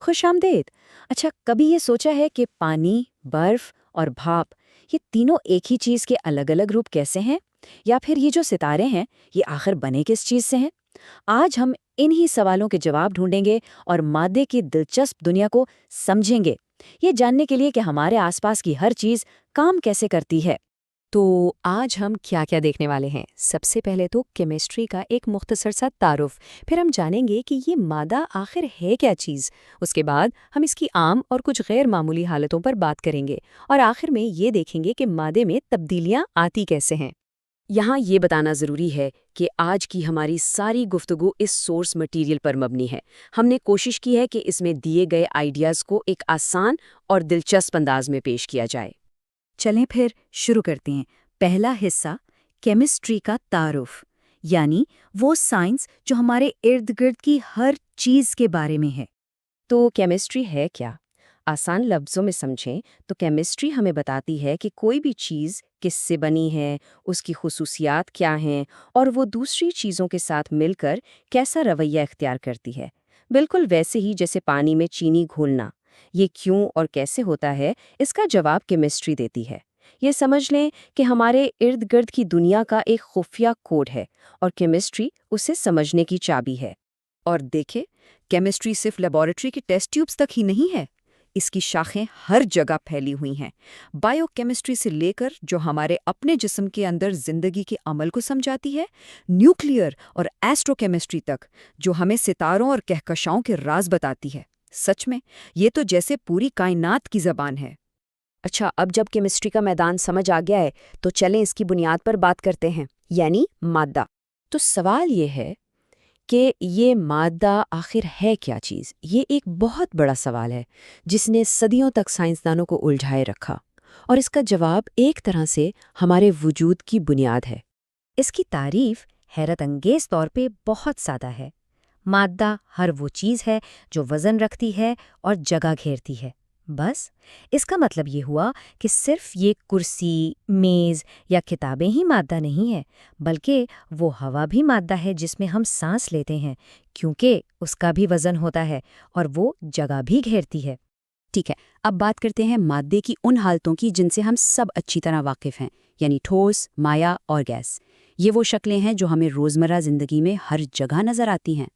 خوش آمدید۔ اچھا، کبھی یہ سوچا ہے کہ پانی، برف اور بھاپ یہ تینوں ایک ہی چیز کے الگ الگ روپ کیسے ہیں؟ یا پھر یہ جو ستارے ہیں یہ آخر بنے کس چیز سے ہیں؟ آج ہم انہی سوالوں کے جواب ڈھونڈیں گے اور مادے کی دلچسپ دنیا کو سمجھیں گے، یہ جاننے کے لیے کہ ہمارے آس پاس کی ہر چیز کام کیسے کرتی ہے۔ تو آج ہم کیا کیا دیکھنے والے ہیں؟ سب سے پہلے تو کیمسٹری کا ایک مختصر سا تعارف، پھر ہم جانیں گے کہ یہ مادہ آخر ہے کیا چیز، اس کے بعد ہم اس کی عام اور کچھ غیر معمولی حالتوں پر بات کریں گے، اور آخر میں یہ دیکھیں گے کہ مادے میں تبدیلیاں آتی کیسے ہیں۔ یہاں یہ بتانا ضروری ہے کہ آج کی ہماری ساری گفتگو اس سورس مٹیریل پر مبنی ہے۔ ہم نے کوشش کی ہے کہ اس میں دیے گئے آئیڈیاز کو ایک آسان اور دلچسپ انداز میں پیش کیا جائے۔ چلیں پھر شروع کرتے ہیں۔ پہلا حصہ، کیمسٹری کا تعارف، یعنی وہ سائنس جو ہمارے ارد گرد کی ہر چیز کے بارے میں ہے۔ تو کیمسٹری ہے کیا؟ آسان لفظوں میں سمجھیں تو کیمسٹری ہمیں بتاتی ہے کہ کوئی بھی چیز کس سے بنی ہے، اس کی خصوصیات کیا ہیں، اور وہ دوسری چیزوں کے ساتھ مل کر کیسا رویہ اختیار کرتی ہے۔ بالکل ویسے ہی جیسے پانی میں چینی گھولنا، یہ کیوں اور کیسے ہوتا ہے، اس کا جواب کیمسٹری دیتی ہے۔ یہ سمجھ لیں کہ ہمارے ارد گرد کی دنیا کا ایک خفیہ کوڈ ہے، اور کیمسٹری اسے سمجھنے کی چابی ہے۔ اور دیکھیں، کیمسٹری صرف لیبارٹری کے ٹیسٹ ٹیوبز تک ہی نہیں ہے، اس کی شاخیں ہر جگہ پھیلی ہوئی ہیں۔ بائیو کیمسٹری سے لے کر جو ہمارے اپنے جسم کے اندر زندگی کے عمل کو سمجھاتی ہے، نیوکلیئر اور ایسٹرو کیمسٹری تک جو ہمیں ستاروں اور کہکشاؤں کے راز بتاتی ہے۔ سچ میں یہ تو جیسے پوری کائنات کی زبان ہے۔ اچھا، اب جب کیمسٹری کا میدان سمجھ آ گیا ہے تو چلیں اس کی بنیاد پر بات کرتے ہیں، یعنی مادہ۔ تو سوال یہ ہے کہ یہ مادہ آخر ہے کیا چیز؟ یہ ایک بہت بڑا سوال ہے جس نے صدیوں تک سائنسدانوں کو الجھائے رکھا، اور اس کا جواب ایک طرح سے ہمارے وجود کی بنیاد ہے۔ اس کی تعریف حیرت انگیز طور پہ بہت سادہ ہے۔ مادہ ہر وہ چیز ہے جو وزن رکھتی ہے اور جگہ گھیرتی ہے۔ بس اس کا مطلب یہ ہوا کہ صرف یہ کرسی، میز یا کتابیں ہی مادہ نہیں ہے، بلکہ وہ ہوا بھی مادہ ہے جس میں ہم سانس لیتے ہیں، کیونکہ اس کا بھی وزن ہوتا ہے اور وہ جگہ بھی گھیرتی ہے۔ ٹھیک ہے، اب بات کرتے ہیں مادے کی ان حالتوں کی جن سے ہم سب اچھی طرح واقف ہیں، یعنی ٹھوس، مائع اور گیس۔ یہ وہ شکلیں ہیں جو ہمیں روزمرہ زندگی میں ہر جگہ نظر آتی ہیں۔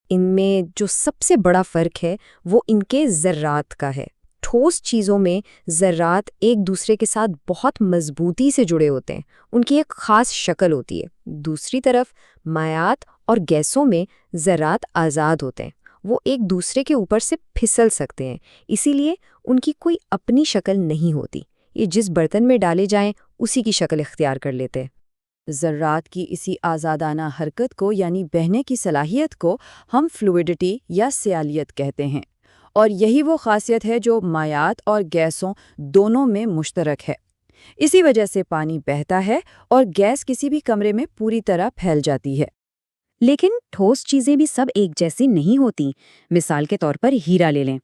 ان میں جو سب سے بڑا فرق ہے وہ ان کے ذرات کا ہے۔ ٹھوس چیزوں میں ذرات ایک دوسرے کے ساتھ بہت مضبوطی سے جڑے ہوتے ہیں، ان کی ایک خاص شکل ہوتی ہے۔ دوسری طرف مائعات اور گیسوں میں ذرات آزاد ہوتے ہیں، وہ ایک دوسرے کے اوپر سے پھسل سکتے ہیں، اسی لیے ان کی کوئی اپنی شکل نہیں ہوتی، یہ جس برتن میں ڈالے جائیں اسی کی شکل اختیار کر لیتے ہیں۔ ذرات کی اسی آزادانہ حرکت کو، یعنی بہنے کی صلاحیت کو، ہم فلوئڈٹی یا سیالیت کہتے ہیں، اور یہی وہ خاصیت ہے جو مائعات اور گیسوں دونوں میں مشترک ہے۔ اسی وجہ سے پانی بہتا ہے اور گیس کسی بھی کمرے میں پوری طرح پھیل جاتی ہے۔ لیکن ٹھوس چیزیں بھی سب ایک جیسی نہیں ہوتی۔ مثال کے طور پر ہیرا لے لیں،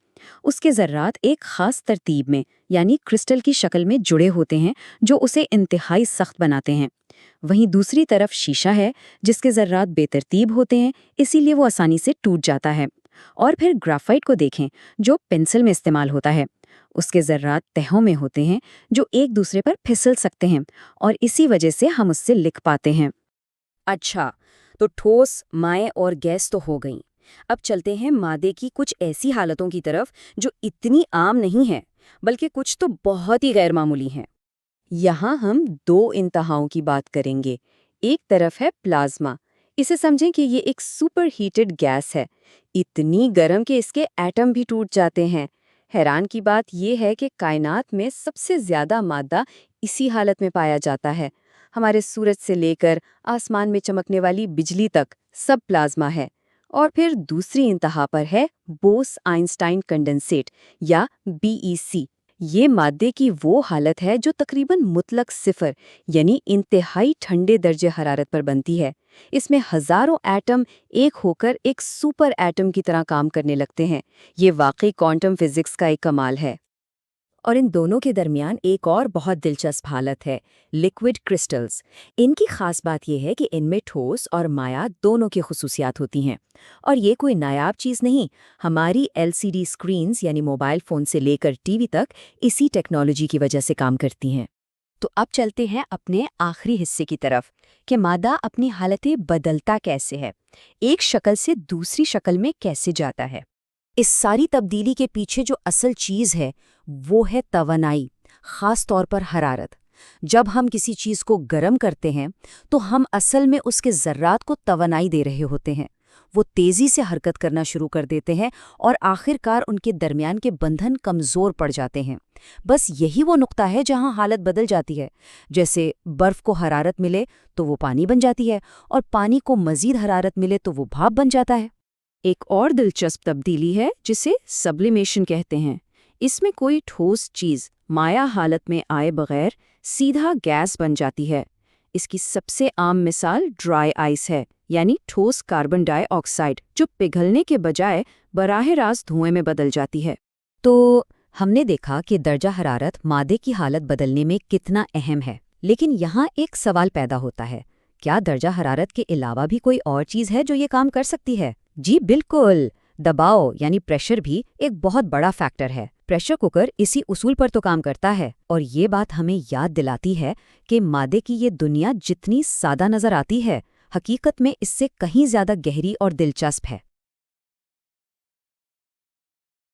اس کے ذرات ایک خاص ترتیب میں یعنی کرسٹل کی شکل میں جڑے ہوتے ہیں جو اسے انتہائی سخت بناتے ہیں۔ وہیں دوسری طرف شیشہ ہے جس کے ذرات بے ترتیب ہوتے ہیں، اسی لیے وہ آسانی سے ٹوٹ جاتا ہے۔ اور پھر گرافائٹ کو دیکھیں جو پنسل میں استعمال ہوتا ہے، اس کے ذرات تہوں میں ہوتے ہیں جو ایک دوسرے پر پھسل سکتے ہیں، اور اسی وجہ سے ہم اس سے لکھ پاتے ہیں۔ اچھا، تو ٹھوس، مائع اور گیس تو ہو گئیں۔ اب چلتے ہیں مادے کی کچھ ایسی حالتوں کی طرف جو اتنی عام نہیں ہیں، بلکہ کچھ تو بہت ہی غیر معمولی ہیں۔ یہاں ہم دو انتہاؤں کی بات کریں گے۔ ایک طرف ہے پلازما، اسے سمجھیں کہ یہ ایک سپر ہیٹڈ گیس ہے، اتنی گرم کہ اس کے ایٹم بھی ٹوٹ جاتے ہیں۔ حیران کی بات یہ ہے کہ کائنات میں سب سے زیادہ مادہ اسی حالت میں پایا جاتا ہے۔ ہمارے سورج سے لے کر آسمان میں چمکنے والی بجلی تک سب پلازما ہے۔ اور پھر دوسری انتہا پر ہے بوس آئنسٹائن کنڈنسیٹ یا BEC۔ یہ مادے کی وہ حالت ہے جو تقریباً مطلق صفر یعنی انتہائی ٹھنڈے درجہ حرارت پر بنتی ہے۔ اس میں ہزاروں ایٹم ایک ہو کر ایک سپر ایٹم کی طرح کام کرنے لگتے ہیں۔ یہ واقعی کوانٹم فزکس کا ایک کمال ہے۔ اور ان دونوں کے درمیان ایک اور بہت دلچسپ حالت ہے، لیکوڈ کرسٹلز۔ ان کی خاص بات یہ ہے کہ ان میں ٹھوس اور مائع دونوں کی خصوصیات ہوتی ہیں، اور یہ کوئی نایاب چیز نہیں، ہماری LCD اسکرینز یعنی موبائل فون سے لے کر ٹی وی تک اسی ٹیکنالوجی کی وجہ سے کام کرتی ہیں۔ تو اب چلتے ہیں اپنے آخری حصے کی طرف کہ مادہ اپنی حالتیں بدلتا کیسے ہے، ایک شکل سے دوسری شکل میں کیسے جاتا ہے۔ اس ساری تبدیلی کے پیچھے جو اصل چیز ہے وہ ہے توانائی، خاص طور پر حرارت۔ جب ہم کسی چیز کو گرم کرتے ہیں تو ہم اصل میں اس کے ذرات کو توانائی دے رہے ہوتے ہیں، وہ تیزی سے حرکت کرنا شروع کر دیتے ہیں اور آخر کار ان کے درمیان کے بندھن کمزور پڑ جاتے ہیں۔ بس یہی وہ نقطہ ہے جہاں حالت بدل جاتی ہے، جیسے برف کو حرارت ملے تو وہ پانی بن جاتی ہے، اور پانی کو مزید حرارت ملے تو وہ بھاپ بن جاتا ہے۔ ایک اور دلچسپ تبدیلی ہے جسے سبلیمیشن کہتے ہیں۔ اس میں کوئی ٹھوس چیز مائع حالت میں آئے بغیر سیدھا گیس بن جاتی ہے۔ اس کی سب سے عام مثال ڈرائی آئس ہے، یعنی ٹھوس کاربن ڈائی آکسائڈ جو پگھلنے کے بجائے براہ راست دھوئیں میں بدل جاتی ہے۔ تو ہم نے دیکھا کہ درجہ حرارت مادے کی حالت بدلنے میں کتنا اہم ہے، لیکن یہاں ایک سوال پیدا ہوتا ہے، کیا درجہ حرارت کے علاوہ بھی کوئی اور چیز ہے جو یہ کام کر سکتی ہے؟ جی بالکل، دباؤ یعنی پریشر بھی ایک بہت بڑا فیکٹر ہے۔ پریشر کوکر اسی اصول پر تو کام کرتا ہے، اور یہ بات ہمیں یاد دلاتی ہے کہ مادے کی یہ دنیا جتنی سادہ نظر آتی ہے، حقیقت میں اس سے کہیں زیادہ گہری اور دلچسپ ہے۔